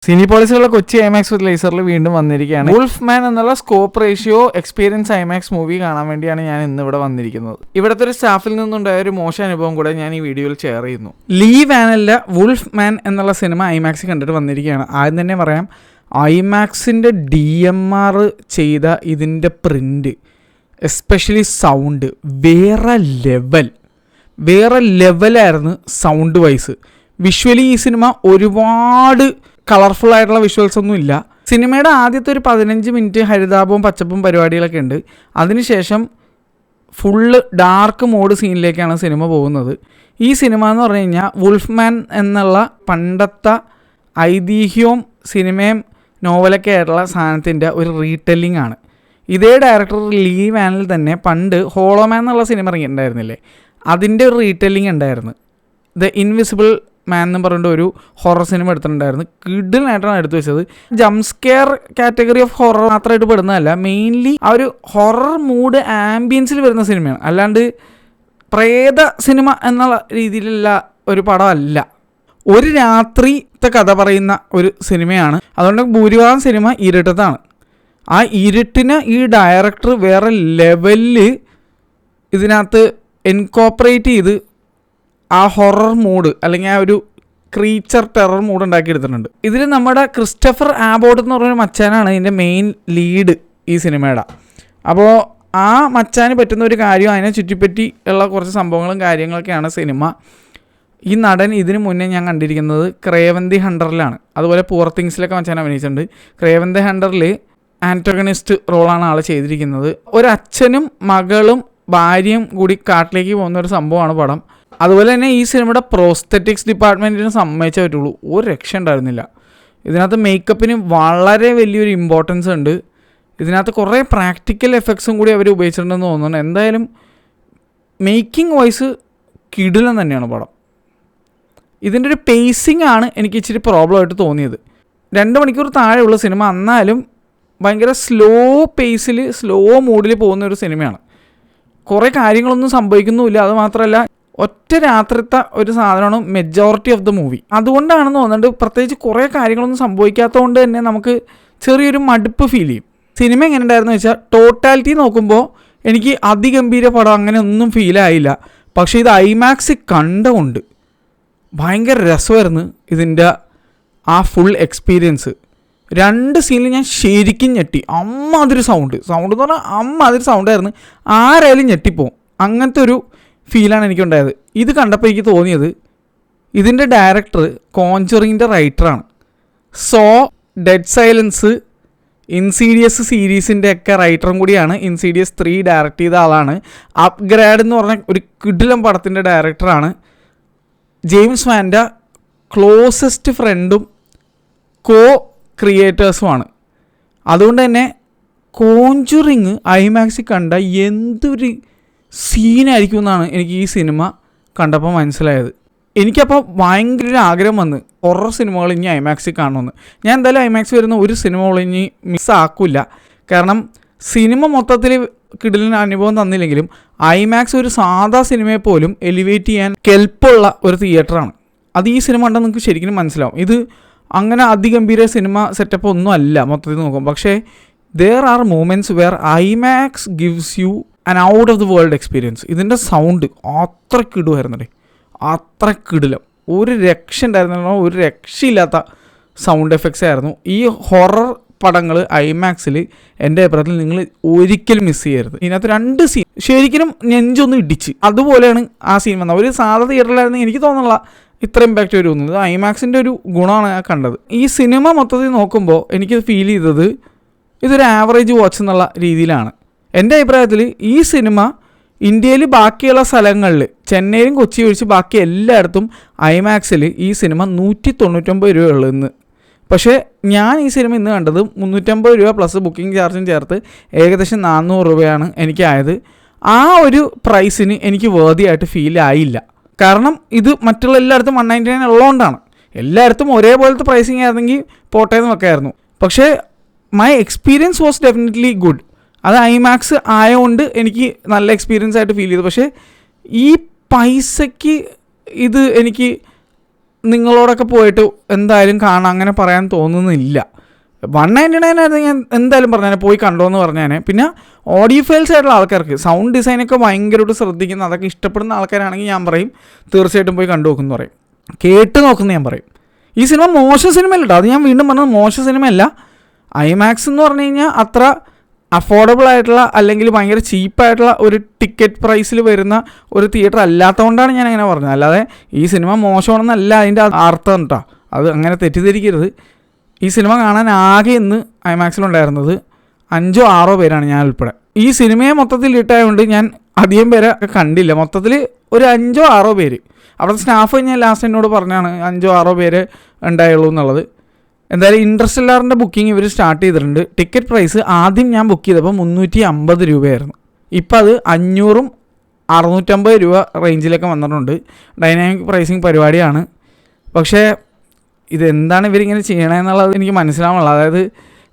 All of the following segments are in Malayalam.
സിനിപോളിസുള്ള കൊച്ചി ഐമാക്സ് വിത്ത് ലേസറിൽ വീണ്ടും വന്നിരിക്കുകയാണ്. വുൾഫ് മാൻ എന്നുള്ള scope ratio experience IMAX movie കാണാൻ വേണ്ടിയാണ് ഞാൻ ഇന്ന് ഇവിടെ വന്നിരിക്കുന്നത്. ഇവിടുത്തെ ഒരു സ്റ്റാഫിൽ നിന്നുണ്ടായ ഒരു മോശം അനുഭവം കൂടെ ഞാൻ ഈ വീഡിയോയിൽ ഷെയർ ചെയ്യുന്നു. ലീ വാനല്ല വുൾഫ് മാൻ എന്നുള്ള സിനിമ ഐമാക്സ് കണ്ടിട്ട് വന്നിരിക്കുകയാണ്. ആദ്യം തന്നെ പറയാം, ഐമാക്സിൻ്റെ DMR ചെയ്ത ഇതിൻ്റെ പ്രിൻ്റ്, എസ്പെഷ്യലി സൗണ്ട് വേറെ ലെവലായിരുന്നു സൗണ്ട് വൈസ്. വിഷ്വലി ഈ സിനിമ ഒരുപാട് കളർഫുൾ ആയിട്ടുള്ള വിഷ്വൽസ് ഒന്നും ഇല്ല. സിനിമയുടെ ആദ്യത്തെ ഒരു 15 മിനിറ്റ് ഹരിതാപവും പച്ചപ്പും പരിപാടികളൊക്കെ ഉണ്ട്. അതിനുശേഷം ഫുള്ള് ഡാർക്ക് മോഡ് സീനിലേക്കാണ് സിനിമ പോകുന്നത്. ഈ സിനിമ എന്ന് പറഞ്ഞു കഴിഞ്ഞാൽ വുൾഫ് മാൻ എന്നുള്ള പണ്ടത്തെ ഐതിഹ്യവും സിനിമയും നോവലൊക്കെ ആയിട്ടുള്ള സാധനത്തിൻ്റെ ഒരു റീടെല്ലിംഗ് ആണ്. ഇതേ ഡയറക്ടർ ലീ വാനിൽ തന്നെ പണ്ട് ഹോളോ മാൻ എന്നുള്ള സിനിമ ഇറങ്ങിയിട്ടുണ്ടായിരുന്നില്ലേ, അതിൻ്റെ ഒരു റീടെല്ലിംഗ് ഉണ്ടായിരുന്നു. ദ ഇൻവിസിബിൾ മാൻ എന്ന് പറഞ്ഞിട്ട് ഒരു ഹൊറർ സിനിമ എടുത്തിട്ടുണ്ടായിരുന്നു. കിഡിലായിട്ടാണ് എടുത്തു വെച്ചത്. ജംസ്കെയർ കാറ്റഗറി ഓഫ് ഹൊറർ മാത്രമായിട്ട് പെടുന്നതല്ല, മെയിൻലി ആ ഒരു ഹൊറർ മൂഡ് ആംബിയൻസിൽ വരുന്ന സിനിമയാണ്. അല്ലാണ്ട് പ്രേത സിനിമ എന്നുള്ള രീതിയിലുള്ള ഒരു പടമല്ല. ഒരു രാത്രിത്തെ കഥ പറയുന്ന ഒരു സിനിമയാണ്. അതുകൊണ്ട് ഭൂരിഭാഗം സിനിമ ഇരുട്ടത്താണ്. ആ ഇരുട്ടിന് ഈ ഡയറക്ടർ വേറെ ലെവലിൽ ഇതിനകത്ത് ഇൻകോപ്പറേറ്റ് ചെയ്ത് ആ ഹൊറർ മൂഡ് അല്ലെങ്കിൽ ആ ഒരു ക്രീച്ചർ ടെറർ മൂഡ് ഉണ്ടാക്കിയെടുത്തിട്ടുണ്ട്. ഇതിൽ നമ്മുടെ ക്രിസ്റ്റഫർ ആബോട്ട് എന്ന് പറഞ്ഞൊരു മച്ചാനാണ് ഇതിൻ്റെ മെയിൻ ലീഡ് ഈ സിനിമയുടെ. അപ്പോൾ ആ മച്ചാന് പറ്റുന്ന ഒരു കാര്യം, അതിനെ ചുറ്റിപ്പറ്റി ഉള്ള കുറച്ച് സംഭവങ്ങളും കാര്യങ്ങളൊക്കെയാണ് സിനിമ. ഈ നടൻ ഇതിന് മുന്നേ ഞാൻ കണ്ടിരിക്കുന്നത് ക്രേവൻ ദി ഹണ്ടറിലാണ്. അതുപോലെ പൂർ തിങ്സിലൊക്കെ മച്ചാൻ അഭിനയിച്ചിട്ടുണ്ട്. ക്രേവൻ ദി ഹണ്ടറിൽ ആൻറ്റഗണിസ്റ്റ് റോളാണ് ആൾ ചെയ്തിരിക്കുന്നത്. ഒരച്ഛനും മകളും ഭാര്യയും കൂടി കാട്ടിലേക്ക് പോകുന്ന ഒരു സംഭവമാണ് പടം. അതുപോലെ തന്നെ ഈ സിനിമയുടെ പ്രോസ്തെറ്റിക്സ് ഡിപ്പാർട്ട്മെൻറ്റിന് സമ്മതിച്ചേ പറ്റുള്ളൂ. ഒരു രക്ഷ ഉണ്ടായിരുന്നില്ല. ഇതിനകത്ത് മേക്കപ്പിന് വളരെ വലിയൊരു ഇമ്പോർട്ടൻസ് ഉണ്ട്. ഇതിനകത്ത് കുറേ പ്രാക്ടിക്കൽ എഫക്ട്സും കൂടി അവർ ഉപയോഗിച്ചിട്ടുണ്ടെന്ന് തോന്നുന്നു. എന്തായാലും മേക്കിംഗ് വൈസ് കിടിലം തന്നെയാണ് പടം. ഇതിൻ്റെ ഒരു പേസിംഗ് ആണ് എനിക്ക് ഇച്ചിരി പ്രോബ്ലം ആയിട്ട് തോന്നിയത്. 2 മണിക്കൂർ താഴെയുള്ള സിനിമ, എന്നാലും ഭയങ്കര സ്ലോ പേസിൽ സ്ലോ മൂഡിൽ പോകുന്ന ഒരു സിനിമയാണ്. കുറേ കാര്യങ്ങളൊന്നും സംഭവിക്കുന്നുമില്ല. അതുമാത്രമല്ല, ഒറ്റ രാത്രിത്തെ ഒരു സാധനമാണ് മെജോറിറ്റി ഓഫ് ദ മൂവി. അതുകൊണ്ടാണെന്ന് തോന്നുന്നുണ്ട്, പ്രത്യേകിച്ച് കുറേ കാര്യങ്ങളൊന്നും സംഭവിക്കാത്തതുകൊണ്ട് തന്നെ നമുക്ക് ചെറിയൊരു മടുപ്പ് ഫീൽ ചെയ്യും. സിനിമ എങ്ങനെ ഉണ്ടായിരുന്നു വെച്ചാൽ, ടോട്ടാലിറ്റി നോക്കുമ്പോൾ എനിക്ക് അതിഗംഭീര പടം അങ്ങനെ ഒന്നും ഫീലായില്ല. പക്ഷേ ഇത് ഐമാക്സ് കണ്ടുകൊണ്ട് ഭയങ്കര രസമായിരുന്നു ഇതിൻ്റെ ആ ഫുൾ എക്സ്പീരിയൻസ്. 2 സീനിൽ ഞാൻ ശരിക്കും ഞെട്ടി. അമ്മാതിരി സൗണ്ട് എന്ന് പറഞ്ഞാൽ അമ്മാതിരി സൗണ്ടായിരുന്നു. ആരായാലും ഞെട്ടിപ്പോവും. അങ്ങനത്തെ ഒരു ഫീലാണ് എനിക്കുണ്ടായത്. ഇത് കണ്ടപ്പോൾ എനിക്ക് തോന്നിയത്, ഇതിൻ്റെ director കോഞ്ചറിങ്ങിൻ്റെ റൈറ്ററാണ്. So, dead silence, insidious സീരീസിൻ്റെ ഒക്കെ റൈറ്ററും കൂടിയാണ്. ഇൻസീഡിയസ് 3 ഡയറക്റ്റ് ചെയ്ത ആളാണ്. അപ്ഗ്രേഡ് എന്ന് പറഞ്ഞ ഒരു കിടിലം പടത്തിൻ്റെ ഡയറക്ടറാണ്. ജെയിംസ് വാൻ്റെ ക്ലോസസ്റ്റ് ഫ്രണ്ടും കോ ക്രിയേറ്റേഴ്സുമാണ്. അതുകൊണ്ട് തന്നെ കോഞ്ചറിങ് ഐമാക്സിൽ കണ്ട എന്തൊരു സീനായിരിക്കും എന്നാണ് എനിക്ക് ഈ സിനിമ കണ്ടപ്പോൾ മനസ്സിലായത്. എനിക്കപ്പോൾ ഭയങ്കര ഒരു ആഗ്രഹം വന്ന് ഹൊറർ സിനിമകൾ ഇനി ഐമാക്സിൽ കാണണമെന്ന്. ഞാൻ എന്തായാലും ഐമാക്സ് വരുന്ന ഒരു സിനിമകൾ ഇനി മിസ്സാക്കില്ല. കാരണം സിനിമ മൊത്തത്തിൽ കിടിലൻ അനുഭവം തന്നില്ലെങ്കിലും ഐമാക്സ് ഒരു സാധാ സിനിമയെ പോലും എലിവേറ്റ് ചെയ്യാൻ കെൽപ്പുള്ള ഒരു തിയേറ്ററാണ്. അത് ഈ സിനിമ കണ്ടാൽ നിങ്ങൾക്ക് ശരിക്കും മനസ്സിലാവും. ഇത് അങ്ങനെ അതിഗംഭീര സിനിമ സെറ്റപ്പ് ഒന്നും അല്ല മൊത്തത്തിൽ നോക്കും. പക്ഷേ there are moments where IMAX gives you an out of the world experience. ഇതിൻ്റെ സൗണ്ട് അത്രക്കിടുമായിരുന്നേ, അത്രക്കിടിലം. ഒരു രക്ഷ ഉണ്ടായിരുന്നോ, ഒരു രക്ഷയില്ലാത്ത സൗണ്ട് എഫക്ട്സ് ആയിരുന്നു. ഈ ഹൊറർ പടങ്ങൾ ഐമാക്സിൽ എൻ്റെ അഭിപ്രായത്തിൽ നിങ്ങൾ ഒരിക്കലും മിസ് ചെയ്യരുത്. ഇതിനകത്ത് 2 സീൻ ശരിക്കും നെഞ്ചൊന്ന് ഇടിച്ച് അതുപോലെയാണ് ആ സീൻ വന്നത്. ഒരു സാധാ തിയേറ്ററിലായിരുന്നു എനിക്ക് തോന്നുന്നില്ല ഇത്ര ഇമ്പാക്റ്റ് വരുന്നത്. ഐമാക്സിൻ്റെ ഒരു ഗുണമാണ് ഞാൻ കണ്ടത്. ഈ സിനിമ മൊത്തത്തിൽ നോക്കുമ്പോൾ എനിക്ക് ഫീൽ ചെയ്തത് ഇതൊരു ആവറേജ് വാച്ച് എന്നുള്ള രീതിയിലാണ്. എൻ്റെ അഭിപ്രായത്തിൽ ഈ സിനിമ ഇന്ത്യയിൽ ബാക്കിയുള്ള സ്ഥലങ്ങളിൽ, ചെന്നൈയിലും കൊച്ചി ഒഴിച്ച് ബാക്കി എല്ലായിടത്തും ഐമാക്സിൽ ഈ സിനിമ 199 രൂപയുള്ളൂ ഇന്ന്. പക്ഷേ ഞാൻ ഈ സിനിമ ഇന്ന് കണ്ടത് 350 രൂപ പ്ലസ് ബുക്കിംഗ് ചാർജും ചേർത്ത് ഏകദേശം 400 രൂപയാണ് എനിക്കായത്. ആ ഒരു പ്രൈസിന് എനിക്ക് വേർതിയായിട്ട് ഫീൽ ആയില്ല. കാരണം ഇത് മറ്റുള്ള എല്ലായിടത്തും 199 ഉള്ളതുകൊണ്ടാണ്. എല്ലായിടത്തും ഒരേപോലത്തെ പ്രൈസിങ് ആയിരുന്നെങ്കിൽ പോട്ടേന്ന് വെക്കായിരുന്നു. പക്ഷേ my experience was definitely good. അത് ഐമാക്സ് ആയതുകൊണ്ട് എനിക്ക് നല്ല എക്സ്പീരിയൻസ് ആയിട്ട് ഫീൽ ചെയ്തു. പക്ഷേ ഈ പൈസയ്ക്ക് ഇത് എനിക്ക് നിങ്ങളോടൊക്കെ പോയിട്ട് എന്തായാലും കാണാൻ അങ്ങനെ പറയാൻ തോന്നുന്നില്ല. 199 ആയിരുന്നു ഞാൻ എന്തായാലും പറഞ്ഞാൽ പോയി കണ്ടോ എന്ന് പറഞ്ഞാൽ. പിന്നെ ഓഡിയോ ഫയൽസ് ആയിട്ടുള്ള ആൾക്കാർക്ക് സൗണ്ട് ഡിസൈനൊക്കെ ഭയങ്കരമായിട്ട് ശ്രദ്ധിക്കുന്ന അതൊക്കെ ഇഷ്ടപ്പെടുന്ന ആൾക്കാരാണെങ്കിൽ ഞാൻ പറയും തീർച്ചയായിട്ടും പോയി കണ്ടു നോക്കുമെന്ന് പറയും, കേട്ട് നോക്കുന്ന ഞാൻ പറയും. ഈ സിനിമ മോശം സിനിമയല്ല കേട്ടോ, അത് ഞാൻ വീണ്ടും പറഞ്ഞത് മോശം സിനിമയല്ല. ഐമാക്സ് എന്ന് പറഞ്ഞു കഴിഞ്ഞാൽ അത്ര അഫോർഡബിൾ ആയിട്ടുള്ള അല്ലെങ്കിൽ ഭയങ്കര ചീപ്പായിട്ടുള്ള ഒരു ടിക്കറ്റ് പ്രൈസിൽ വരുന്ന ഒരു തിയേറ്റർ അല്ലാത്തതുകൊണ്ടാണ് ഞാൻ അങ്ങനെ പറഞ്ഞത്. അല്ലാതെ ഈ സിനിമ മോശമാണെന്നല്ല അതിൻ്റെ അർത്ഥം കേട്ടോ, അത് അങ്ങനെ തെറ്റിദ്ധരിക്കരുത്. ഈ സിനിമ കാണാൻ ആകെ ഇന്ന് ഐമാക്സിലുണ്ടായിരുന്നത് 5 or 6 പേരാണ്, ഞാൻ ഉൾപ്പെടെ. ഈ സിനിമയെ മൊത്തത്തിൽ ഇട്ടായതുകൊണ്ട് ഞാൻ അധികം പേരെ കണ്ടില്ല. മൊത്തത്തിൽ ഒരു 5 or 6 പേര്. അവിടുത്തെ സ്റ്റാഫ് ഞാൻ ലാസ്റ്റ് എന്നോട് പറഞ്ഞാണ് 5 or 6 പേര് ഉണ്ടായുള്ളൂ എന്നുള്ളത്. എന്തായാലും ഇൻട്രസ്റ്റെല്ലാറിൻ്റെ ബുക്കിംഗ് ഇവർ സ്റ്റാർട്ട് ചെയ്തിട്ടുണ്ട്. ടിക്കറ്റ് പ്രൈസ് ആദ്യം ഞാൻ ബുക്ക് ചെയ്തപ്പോൾ 350 രൂപയായിരുന്നു. ഇപ്പം അത് 500 650 രൂപ റേഞ്ചിലൊക്കെ വന്നിട്ടുണ്ട്. ഡൈനാമിക് പ്രൈസിങ് പരിപാടിയാണ്. പക്ഷേ ഇതെന്താണ് ഇവരിങ്ങനെ ചെയ്യണമെന്നുള്ളത് എനിക്ക് മനസ്സിലാവുന്നില്ല. അതായത്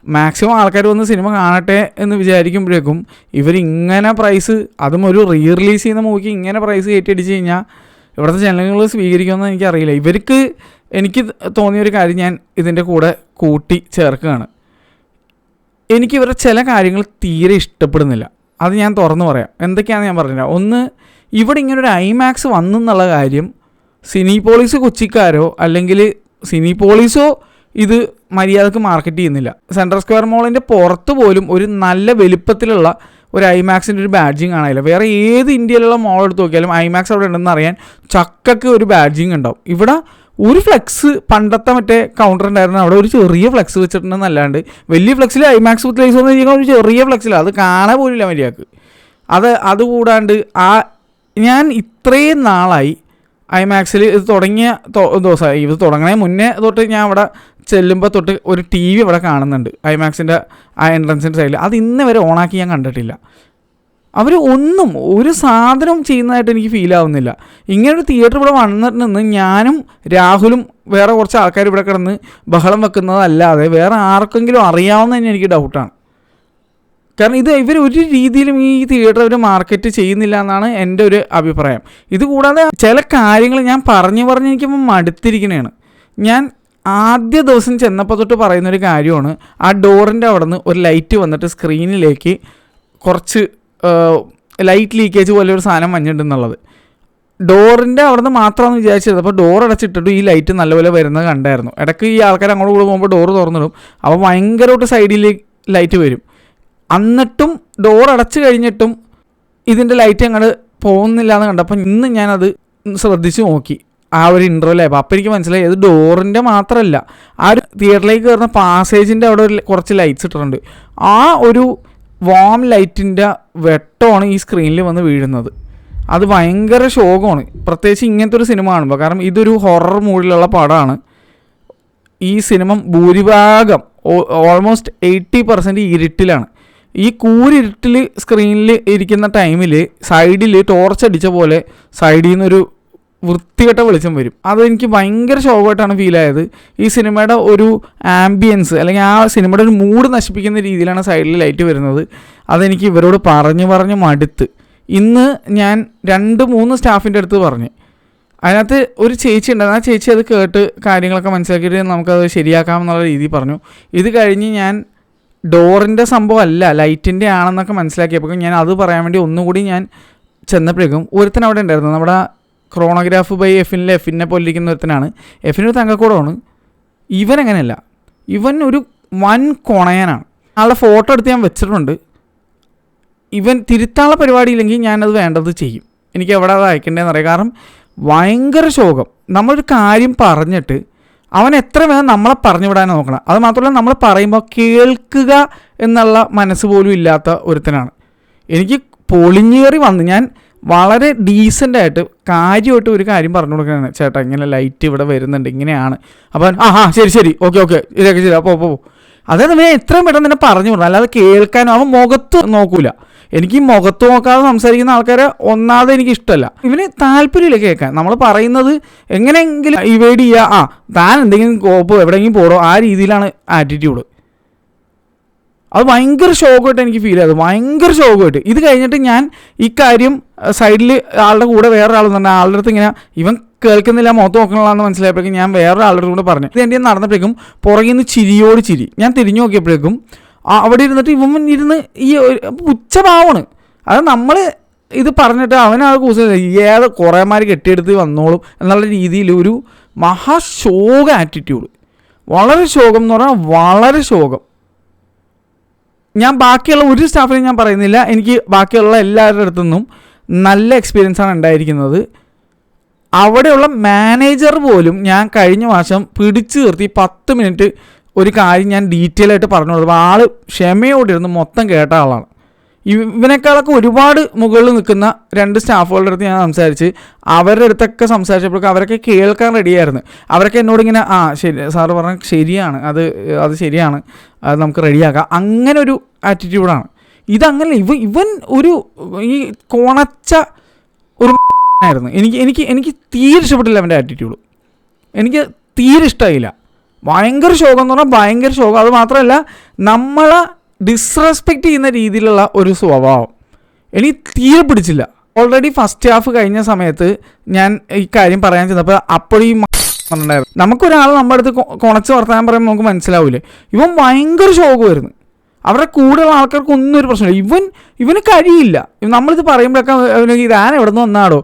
മാക്സിമം ആൾക്കാർ വന്ന് സിനിമ കാണട്ടെ എന്ന് വിചാരിക്കുമ്പോഴേക്കും ഇവരിങ്ങനെ പ്രൈസ്, അതും ഒരു റിലീസ് ചെയ്യുന്ന മൂവിക്ക് ഇങ്ങനെ പ്രൈസ് കയറ്റിയടിച്ച് കഴിഞ്ഞാൽ ഇവിടുത്തെ ജനങ്ങൾ സ്വീകരിക്കുമെന്ന് എനിക്കറിയില്ല. എനിക്ക് തോന്നിയൊരു കാര്യം ഞാൻ ഇതിൻ്റെ കൂടെ കൂട്ടി ചേർക്കുകയാണ്. എനിക്കിവരുടെ ചില കാര്യങ്ങൾ തീരെ ഇഷ്ടപ്പെടുന്നില്ല. അത് ഞാൻ തുറന്നു പറയാം. എന്തൊക്കെയാണെന്ന് ഞാൻ പറഞ്ഞില്ല. ഒന്ന്, ഇവിടെ ഇങ്ങനൊരു ഐമാക്സ് വന്നെന്നുള്ള കാര്യം സിനിപോളിസ് കൊച്ചിക്കാരോ അല്ലെങ്കിൽ സിനിപോളിസോ ഇത് മര്യാദക്ക് മാർക്കറ്റ് ചെയ്യുന്നില്ല. സെൻട്രൽ സ്ക്വയർ മോളിൻ്റെ പുറത്ത് പോലും ഒരു നല്ല വലുപ്പത്തിലുള്ള ഒരു ഐമാക്സിൻ്റെ ഒരു ബാഡ്ജിങ് കാണില്ല. വേറെ ഏത് ഇന്ത്യയിലുള്ള മോൾ എടുത്ത് നോക്കിയാലും ഐമാക്സ് അവിടെ ഉണ്ടെന്ന് അറിയാൻ ചക്കക്ക് ഒരു ബാഡ്ജിങ് ഉണ്ടാവും. ഇവിടെ ഒരു ഫ്ലെക്സ്, പണ്ടത്തെ മറ്റേ കൗണ്ടർ ഉണ്ടായിരുന്നു, അവിടെ ഒരു ചെറിയ ഫ്ലെക്സ് വെച്ചിട്ടുണ്ടെന്നല്ലാണ്ട് വലിയ ഫ്ലെക്സിൽ ഐമാക്സ് പ്ലേസ് വന്ന് കഴിഞ്ഞാൽ ഒരു ചെറിയ ഫ്ലെക്സിലാണ്, അത് കാണാൻ പോലില്ല മര്യാദക്ക്. അതുകൂടാണ്ട് ഞാൻ ഇത്രയും നാളായി ഐമാക്സിൽ ഇത് തുടങ്ങിയ ദിവസമായി, ഇത് തുടങ്ങണേ മുന്നേ തൊട്ട് ഞാൻ അവിടെ ചെല്ലുമ്പോൾ തൊട്ട് ഒരു ടി വി ഇവിടെ കാണുന്നുണ്ട് ഐമാക്സിൻ്റെ ആ എൻട്രൻസിൻ്റെ സൈഡിൽ. അത് ഇന്ന് വരെ ഓണാക്കി ഞാൻ കണ്ടിട്ടില്ല. അവർ ഒരു സാധനവും ചെയ്യുന്നതായിട്ട് എനിക്ക് ഫീൽ ആവുന്നില്ല. ഇങ്ങനൊരു തിയേറ്റർ ഇവിടെ വന്നിട്ട് നിന്ന് ഞാനും രാഹുലും വേറെ കുറച്ച് ആൾക്കാർ ഇവിടെ കിടന്ന് ബഹളം വെക്കുന്നതല്ലാതെ വേറെ ആർക്കെങ്കിലും അറിയാവുന്ന തന്നെ എനിക്ക് ഡൗട്ടാണ്. കാരണം ഇവർ ഒരു രീതിയിലും ഈ തിയേറ്റർ അവർ മാർക്കറ്റ് ചെയ്യുന്നില്ല എന്നാണ് എൻ്റെ ഒരു അഭിപ്രായം. ഇതുകൂടാതെ ചില കാര്യങ്ങൾ ഞാൻ പറഞ്ഞ് എനിക്കിപ്പോൾ മടുത്തിരിക്കണതാണ്. ഞാൻ ആദ്യ ദിവസം ചെന്നപ്പോൾ തൊട്ട് പറയുന്നൊരു കാര്യമാണ്, ആ ഡോറിൻ്റെ അവിടെ നിന്ന് ഒരു ലൈറ്റ് വന്നിട്ട് സ്ക്രീനിലേക്ക് കുറച്ച് ലൈറ്റ് ലീക്കേജ് പോലെ ഒരു സാധനം വന്നിട്ടുണ്ടെന്നുള്ളത്. ഡോറിൻ്റെ അവിടെ നിന്ന് മാത്രമാണെന്ന് വിചാരിച്ചത്. അപ്പോൾ ഡോർ അടച്ചിട്ടിട്ട് ഈ ലൈറ്റ് നല്ലപോലെ വരുന്നത് കണ്ടായിരുന്നു. ഇടയ്ക്ക് ഈ ആൾക്കാർ അങ്ങോട്ട് കൂടെ പോകുമ്പോൾ ഡോറ് തുറന്നിടും, അപ്പോൾ ഭയങ്കരമായിട്ട് സൈഡിൽ ലൈറ്റ് വരും. എന്നിട്ടും ഡോർ അടച്ചു കഴിഞ്ഞിട്ടും ഇതിൻ്റെ ലൈറ്റ് അങ്ങോട്ട് പോകുന്നില്ല എന്ന് കണ്ടപ്പോൾ ഇന്ന് ഞാനത് ശ്രദ്ധിച്ച് നോക്കി ആ ഒരു ഇൻ്റർവെല്ലായപ്പോൾ. അപ്പോൾ എനിക്ക് മനസ്സിലായി അത് ഡോറിൻ്റെ മാത്രമല്ല, ആ ഒരു തിയേറ്ററിലേക്ക് കയറുന്ന പാസേജിൻ്റെ അവിടെ കുറച്ച് ലൈറ്റ്സ് ഇട്ടിട്ടുണ്ട്. ആ ഒരു വാം ലൈറ്റിൻ്റെ വെട്ടമാണ് ഈ സ്ക്രീനിൽ വന്ന് വീഴുന്നത്. അത് ഭയങ്കര ശോകമാണ്, പ്രത്യേകിച്ച് ഇങ്ങനത്തെ ഒരു സിനിമ കാണുമ്പോൾ. കാരണം ഇതൊരു ഹൊറർ മൂഡിലുള്ള പടമാണ്. ഈ സിനിമ ഭൂരിഭാഗം ഓൾമോസ്റ്റ് 80% ഇരുട്ടിലാണ്. ഈ കൂരിരുട്ടിൽ സ്ക്രീനിൽ ഇരിക്കുന്ന ടൈമിൽ സൈഡിൽ ടോർച്ച് അടിച്ച പോലെ സൈഡിൽ നിന്നൊരു വൃത്തികെട്ട വെളിച്ചം വരും. അതെനിക്ക് ഭയങ്കര ശോകമായിട്ടാണ് ഫീലായത്. ഈ സിനിമയുടെ ഒരു ആംബിയൻസ് അല്ലെങ്കിൽ ആ സിനിമയുടെ ഒരു മൂഡ് നശിപ്പിക്കുന്ന രീതിയിലാണ് സൈഡിൽ ലൈറ്റ് വരുന്നത്. അതെനിക്ക് ഇവരോട് പറഞ്ഞ് മടുത്ത്. ഇന്ന് ഞാൻ 2-3 സ്റ്റാഫിൻ്റെ അടുത്ത് പറഞ്ഞ്, അതിനകത്ത് ഒരു ചേച്ചി ഉണ്ടായിരുന്നു. ആ ചേച്ചി അത് കേട്ട് കാര്യങ്ങളൊക്കെ മനസ്സിലാക്കിയിട്ട് നമുക്കത് ശരിയാക്കാമെന്നുള്ള രീതിയിൽ പറഞ്ഞു. ഇത് കഴിഞ്ഞ് ഞാൻ ഡോറിൻ്റെ സംഭവം അല്ല ലൈറ്റിൻ്റെ ആണെന്നൊക്കെ മനസ്സിലാക്കിയപ്പോൾ ഞാൻ അത് പറയാൻ വേണ്ടി ഒന്നുകൂടി ഞാൻ ചെന്നപ്പോഴേക്കും ഒരുത്തൻ അവിടെ ഉണ്ടായിരുന്നു. നമ്മുടെ ക്രോണോഗ്രാഫ് ബൈ എഫിനെ പോലെ ഇരിക്കുന്ന ഒരുത്തനാണ്. എഫിനൊരു തങ്കക്കൂടമാണ്. ഇവനങ്ങനെയല്ല, ഇവൻ ഒരു വൻ കൊണയനാണ്. ആളുടെ ഫോട്ടോ എടുത്ത് ഞാൻ വെച്ചിട്ടുണ്ട്. ഇവൻ തിരുത്താനുള്ള പരിപാടിയില്ലെങ്കിൽ ഞാനത് വേണ്ടത് ചെയ്യും. എനിക്ക് എവിടെ അത് അയക്കേണ്ടതെന്ന് അറിയാം. കാരണം ഭയങ്കര ശോകം. നമ്മളൊരു കാര്യം പറഞ്ഞിട്ട് അവൻ എത്ര വേണം നമ്മളെ പറഞ്ഞു വിടാൻ നോക്കണം. അത് മാത്രമല്ല നമ്മൾ പറയുമ്പോൾ കേൾക്കുക എന്നുള്ള മനസ്സ് പോലും ഇല്ലാത്ത ഒരുത്തനാണ്. എനിക്ക് പൊളിഞ്ഞേറി വന്ന് ഞാൻ വളരെ ഡീസൻ്റായിട്ട് കാര്യമായിട്ട് ഒരു കാര്യം പറഞ്ഞു കൊടുക്കുകയാണ്. ചേട്ടാ ഇങ്ങനെ ലൈറ്റ് ഇവിടെ വരുന്നുണ്ട്, ഇങ്ങനെയാണ്. അപ്പം ശരി ഓക്കെ ഇതൊക്കെ ശരി അപ്പോൾ അതായത് ഞാൻ എത്രയും പെട്ടെന്ന് തന്നെ പറഞ്ഞു വിടണം. അല്ലാതെ കേൾക്കാനോ അവൻ മുഖത്ത് നോക്കൂല. എനിക്ക് മുഖത്ത് നോക്കാതെ സംസാരിക്കുന്ന ആൾക്കാരെ ഒന്നാമത് എനിക്ക് ഇഷ്ടമല്ല. ഇവന് താല്പര്യമില്ല കേൾക്കാൻ. നമ്മൾ പറയുന്നത് എങ്ങനെയെങ്കിലും ഇവൈഡ് ചെയ്യുക, താൻ എന്തെങ്കിലും കോപ്പ് എവിടെയെങ്കിലും പോടോ, ആ രീതിയിലാണ് ആറ്റിറ്റ്യൂഡ്. അത് ഭയങ്കര ഷോക്കായിട്ട് എനിക്ക് ഫീൽ ചെയ്തത്, ഭയങ്കര ഷോക്കായിട്ട്. ഇത് കഴിഞ്ഞിട്ട് ഞാൻ ഈ കാര്യം സൈഡിൽ ആളുടെ കൂടെ വേറൊരാൾ തന്നെ ആളുടെ അടുത്ത് ഇങ്ങനെ ഇവൻ കേൾക്കുന്നില്ല, മുഖത്ത് നോക്കണമെന്ന് മനസ്സിലായപ്പോഴേക്കും ഞാൻ വേറൊരാളുടെ കൂടെ പറഞ്ഞു. ഇത് എൻ്റെ നടന്നപ്പോഴേക്കും പുറകിൽ നിന്ന് ചിരിയോട് ചിരി. ഞാൻ തിരിഞ്ഞു നോക്കിയപ്പോഴേക്കും അവിടെ ഇരുന്നിട്ട് ഇവൻ ഇരുന്ന് ഈ ഉച്ചഭാവമാണ്. അത് നമ്മൾ ഇത് പറഞ്ഞിട്ട് അവനത് കൂസില്ല, ഏത് കുറേമാർ കെട്ടിയെടുത്ത് വന്നോളും എന്നുള്ള രീതിയിൽ ഒരു മഹാശോക ആറ്റിറ്റ്യൂഡ്. വളരെ ശോകം എന്ന് പറഞ്ഞാൽ വളരെ ശോകം. ഞാൻ ബാക്കിയുള്ള ഒരു സ്റ്റാഫിനെ ഞാൻ പറയുന്നില്ല, എനിക്ക് ബാക്കിയുള്ള എല്ലാവരുടെ അടുത്തു നിന്നും നല്ല എക്സ്പീരിയൻസാണ് ഉണ്ടായിരിക്കുന്നത്. അവിടെയുള്ള മാനേജർ പോലും ഞാൻ കഴിഞ്ഞ മാസം പിടിച്ചു നിർത്തി 10 മിനിറ്റ് ഒരു കാര്യം ഞാൻ ഡീറ്റെയിൽ ആയിട്ട് പറഞ്ഞു കൊടുത്തപ്പോൾ ആൾ ക്ഷമയോടിരുന്ന് മൊത്തം കേട്ട ആളാണ്. ഇവനേക്കാളൊക്കെ ഒരുപാട് മുകളിൽ നിൽക്കുന്ന 2 സ്റ്റാഫുകളുടെ അടുത്ത് ഞാൻ സംസാരിച്ച് അവരുടെ അടുത്തൊക്കെ സംസാരിച്ചപ്പോഴൊക്കെ അവരൊക്കെ കേൾക്കാൻ റെഡിയായിരുന്നു. അവരൊക്കെ എന്നോട് ഇങ്ങനെ ശരി സാറ് പറഞ്ഞാൽ ശരിയാണ്, അത് ശരിയാണ്, അത് നമുക്ക് റെഡിയാക്കാം, അങ്ങനെ ഒരു ആറ്റിറ്റ്യൂഡാണ്. ഇതങ്ങനെ ഇവൻ ഒരു ഈ കോണച്ച ഒരു ആയിരുന്നു. എനിക്ക് തീരെ ഇഷ്ടപ്പെട്ടില്ല അവൻ്റെ ആറ്റിറ്റ്യൂഡ്. എനിക്ക് തീരെ ഇഷ്ടമായില്ല. ഭയങ്കര ശോകം എന്ന് പറഞ്ഞാൽ ഭയങ്കര ശോകം. അത് മാത്രമല്ല നമ്മളെ ഡിസ്റെസ്പെക്റ്റ് ചെയ്യുന്ന രീതിയിലുള്ള ഒരു സ്വഭാവം എനിക്ക് തീരെ പിടിച്ചില്ല. ഓൾറെഡി ഫസ്റ്റ് ഹാഫ് കഴിഞ്ഞ സമയത്ത് ഞാൻ ഈ കാര്യം പറയാൻ ചെന്നപ്പോൾ അപ്പോഴും പറഞ്ഞിട്ടുണ്ടായിരുന്നു, നമുക്കൊരാൾ നമ്മുടെ അടുത്ത് കുണച്ച് വർത്താൻ പറയുമ്പോൾ നമുക്ക് മനസ്സിലാവില്ലേ. ഇവൻ ഭയങ്കര ശോകമായിരുന്നു. അവരുടെ കൂടെയുള്ള ആൾക്കാർക്ക് ഒന്നും ഒരു പ്രശ്നമില്ല. ഇവന് കഴിയില്ല. നമ്മളിത് പറയുമ്പോഴൊക്കെ അവനക്ക് ഇതാൻ എവിടെ നിന്ന് വന്നാടോ,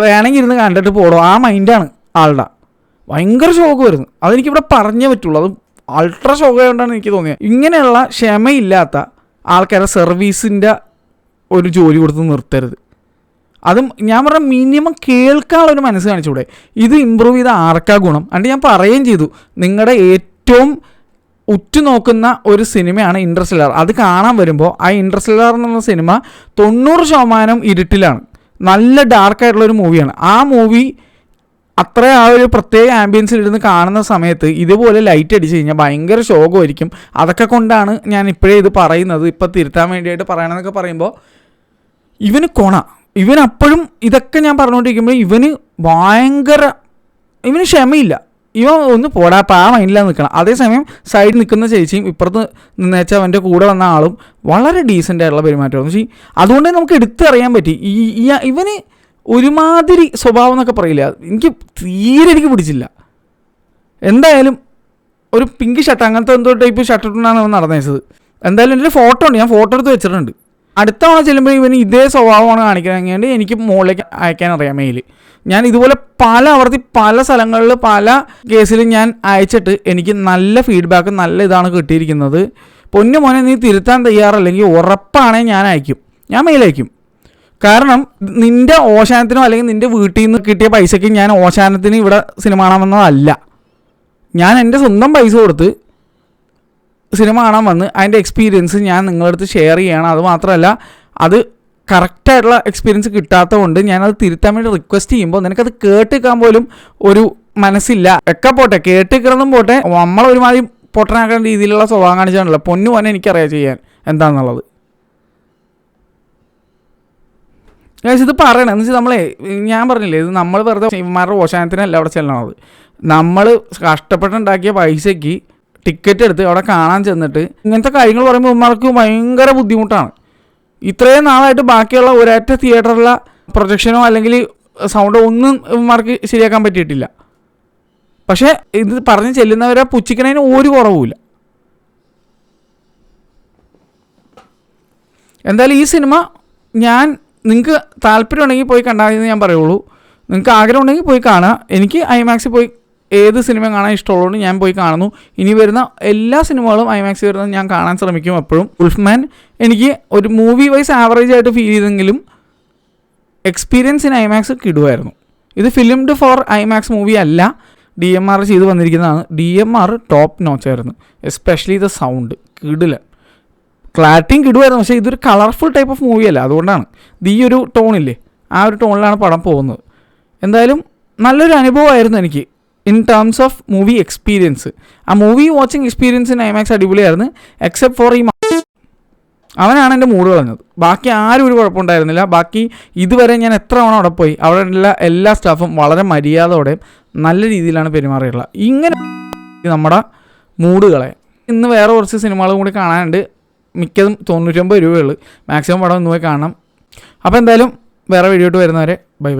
വേണമെങ്കിൽ ഇരുന്ന് കണ്ടിട്ട് പോടോ, ആ മൈൻഡാണ് ആളുടെ. ഭയങ്കര ശോകമായിരുന്നു. അതെനിക്കിവിടെ പറഞ്ഞേ പറ്റുള്ളൂ. അത് അൾട്രാ ശോകമായതുകൊണ്ടാണ് എനിക്ക് തോന്നിയത്. ഇങ്ങനെയുള്ള ക്ഷമയില്ലാത്ത ആൾക്കാരെ സർവീസിൻ്റെ ഒരു ജോലി കൊടുത്ത് നിർത്തരുത്. അതും ഞാൻ പറഞ്ഞ മിനിമം കേൾക്കാനുള്ളൊരു മനസ്സ് കാണിച്ചൂടെ. ഇത് ഇമ്പ്രൂവ് ചെയ്ത ആർക്കാ ഗുണം? അണ്ട് ഞാൻ പറയുകയും ചെയ്തു, നിങ്ങളുടെ ഏറ്റവും ഉറ്റുനോക്കുന്ന ഒരു സിനിമയാണ് ഇൻ്റർസ്റ്റെല്ലാർ. അത് കാണാൻ വരുമ്പോൾ ആ ഇൻ്റർസ്റ്റെല്ലാർ എന്നുള്ള സിനിമ 90% ഇരുട്ടിലാണ്. നല്ല ഡാർക്കായിട്ടുള്ളൊരു മൂവിയാണ്. ആ മൂവി അത്ര ആ ഒരു പ്രത്യേക ആംബിയൻസിലിരുന്ന് കാണുന്ന സമയത്ത് ഇതുപോലെ ലൈറ്റ് അടിച്ച് കഴിഞ്ഞാൽ ഭയങ്കര ശോകമായിരിക്കും. അതൊക്കെ കൊണ്ടാണ് ഞാൻ ഇപ്പോഴേ ഇത് പറയുന്നത്, ഇപ്പം തിരുത്താൻ വേണ്ടിയിട്ട് പറയണമെന്നൊക്കെ പറയുമ്പോൾ ഇവന് ഇവനപ്പോഴും ഇതൊക്കെ ഞാൻ പറഞ്ഞുകൊണ്ടിരിക്കുമ്പോൾ ഇവന് ക്ഷമയില്ല. ഇവൻ ഒന്ന് പോടാ ആ മൈൻഡിലാണ് നിൽക്കണം. അതേസമയം സൈഡിൽ നിൽക്കുന്ന ചേച്ചിയും ഇപ്പുറത്ത് നിന്നേച്ചാൽ അവൻ്റെ കൂടെ വന്ന ആളും വളരെ ഡീസൻ്റ് ആയിട്ടുള്ള പെരുമാറ്റമാണ്. പക്ഷേ അതുകൊണ്ട് നമുക്ക് എടുത്തറിയാൻ പറ്റി ഇവന് ഒരുമാതിരി സ്വഭാവം എന്നൊക്കെ പറയില്ല. എനിക്ക് പിടിച്ചില്ല. എന്തായാലും ഒരു പിങ്ക് ഷർട്ട് അങ്ങനത്തെ എന്തോ ടൈപ്പ് ഷർട്ട് ഇട്ടുകൊണ്ടാണ് അവൻ നടന്നേച്ചത്. എന്തായാലും എൻ്റെ ഫോട്ടോ ഉണ്ട്, ഞാൻ ഫോട്ടോ എടുത്ത് വെച്ചിട്ടുണ്ട്. അടുത്ത തവണ ചെല്ലുമ്പോൾ ഇവന് ഇതേ സ്വഭാവമാണ് കാണിക്കുന്നത്. എനിക്ക് മുകളിലേക്ക് അയക്കാൻ അറിയാം മെയിൽ. ഞാൻ ഇതുപോലെ പല സ്ഥലങ്ങളിൽ പല കേസിലും ഞാൻ അയച്ചിട്ട് എനിക്ക് നല്ല ഫീഡ്ബാക്ക് നല്ല ഇതാണ് കിട്ടിയിരിക്കുന്നത്. പൊന്നു മോനെ നീ തിരുത്താൻ തയ്യാറല്ലെങ്കിൽ ഉറപ്പാണെങ്കിൽ ഞാൻ മെയിൽ അയക്കും. കാരണം നിൻ്റെ ഓശാനത്തിനോ അല്ലെങ്കിൽ നിൻ്റെ വീട്ടിൽ നിന്ന് കിട്ടിയ പൈസയ്ക്ക് ഞാൻ ഓശാനത്തിന് ഇവിടെ സിനിമ കാണാമെന്നതല്ല. ഞാൻ എൻ്റെ സ്വന്തം പൈസ കൊടുത്ത് സിനിമ കാണാൻ വന്ന് അതിൻ്റെ എക്സ്പീരിയൻസ് ഞാൻ നിങ്ങളുടെ അടുത്ത് ഷെയർ ചെയ്യണം. അത് മാത്രമല്ല അത് കറക്റ്റായിട്ടുള്ള എക്സ്പീരിയൻസ് കിട്ടാത്തത് കൊണ്ട് ഞാനത് തിരുത്താൻ വേണ്ടി റിക്വസ്റ്റ് ചെയ്യുമ്പോൾ നിനക്കത് കേട്ടിരിക്കാൻ പോലും ഒരു മനസ്സില്ല. ഒക്കെ പോട്ടെ, കേട്ടിരിക്കണമെന്നും പോട്ടെ, നമ്മളൊരുമാതിരി പൊട്ടനാക്കുന്ന രീതിയിലുള്ള സ്വഭാവം കാണിച്ചാണല്ലോ. പൊന്നു പോനെ എനിക്കറിയാം ചെയ്യാൻ എന്താണെന്നുള്ളത്. ഇത് പറയണം എന്ന് വെച്ചാൽ ഞാൻ പറഞ്ഞില്ലേ, ഇത് നമ്മൾ വെറുതെ ഇവന്മാരുടെ ഓശാനത്തിനല്ല അവിടെ ചെല്ലണത്. നമ്മൾ കഷ്ടപ്പെട്ടുണ്ടാക്കിയ പൈസയ്ക്ക് ടിക്കറ്റ് എടുത്ത് അവിടെ കാണാൻ ചെന്നിട്ട് ഇങ്ങനത്തെ കാര്യങ്ങൾ പറയുമ്പോൾ ഇവന്മാർക്ക് ഭയങ്കര ബുദ്ധിമുട്ടാണ്. ഇത്രയും നാളായിട്ട് ബാക്കിയുള്ള ഒരൊറ്റ തിയേറ്ററിലെ പ്രൊജക്ഷനോ അല്ലെങ്കിൽ സൗണ്ടോ ഒന്നും ഇവന്മാർക്ക് ശരിയാക്കാൻ പറ്റിയിട്ടില്ല. പക്ഷേ ഇത് പറഞ്ഞ് ചെല്ലുന്നവരെ പുച്ഛിക്കണതിന് ഒരു കുറവുമില്ല. എന്തായാലും ഈ സിനിമ നിങ്ങൾക്ക് താല്പര്യമുണ്ടെങ്കിൽ പോയി കണ്ടാൽ മതി ഞാൻ പറയുള്ളൂ. നിങ്ങൾക്ക് ആഗ്രഹം ഉണ്ടെങ്കിൽ പോയി കാണുക. എനിക്ക് ഐമാക്സിൽ പോയി ഏത് സിനിമ കാണാൻ ഇഷ്ടമുള്ളതുകൊണ്ട് ഞാൻ പോയി കാണുന്നു. ഇനി വരുന്ന എല്ലാ സിനിമകളും ഐമാക്സിൽ വരുന്നത് ഞാൻ കാണാൻ ശ്രമിക്കും എപ്പോഴും. ഉൾഫ്മാൻ എനിക്ക് ഒരു മൂവി വൈസ് ആവറേജ് ആയിട്ട് ഫീൽ ചെയ്തെങ്കിലും എക്സ്പീരിയൻസ് ഇൻ ഐമാക്സ് കിടുമായിരുന്നു. ഇത് ഫിലിംഡ് ഫോർ ഐമാക്സ് മൂവി അല്ല, DMR ചെയ്ത് വന്നിരിക്കുന്നതാണ്. DMR ടോപ്പ് നോച്ചായിരുന്നു. എസ്പെഷ്യലി ദ സൗണ്ട് കിടില, ക്ലാരിറ്റിയും കിടുമായിരുന്നു. പക്ഷേ ഇതൊരു കളർഫുൾ ടൈപ്പ് ഓഫ് മൂവി അല്ല, അതുകൊണ്ടാണ്. ഇത് ഈ ഒരു ടോണില്ലേ, ആ ഒരു ടോണിലാണ് പടം പോകുന്നത്. എന്തായാലും നല്ലൊരു അനുഭവമായിരുന്നു എനിക്ക് in terms of movie experience. ആ movie watching experience in IMAX അടിപൊളിയായിരുന്നു. എക്സെപ്റ്റ് ഫോർ അവനാണ് എൻ്റെ മൂഡ് കളഞ്ഞത്. ബാക്കി ആരും ഒരു കുഴപ്പമുണ്ടായിരുന്നില്ല. ബാക്കി ഇതുവരെ ഞാൻ എത്ര തവണ അവിടെ പോയി അവിടെ ഉള്ള എല്ലാ സ്റ്റാഫും വളരെ മര്യാദയോടെയും നല്ല രീതിയിലാണ് പെരുമാറിയിട്ടുള്ളത്. ഇങ്ങനെ നമ്മുടെ മൂഡുകളെ ഇന്ന് വേറെ കുറച്ച് സിനിമകളും കൂടി കാണാനുണ്ട്. മിക്കതും 99 രൂപയുള്ളൂ. മാക്സിമം പടം ഒന്ന് പോയി കാണണം. അപ്പോൾ എന്തായാലും വേറെ വീഡിയോ ആയിട്ട് വരുന്നവരെ ബൈ.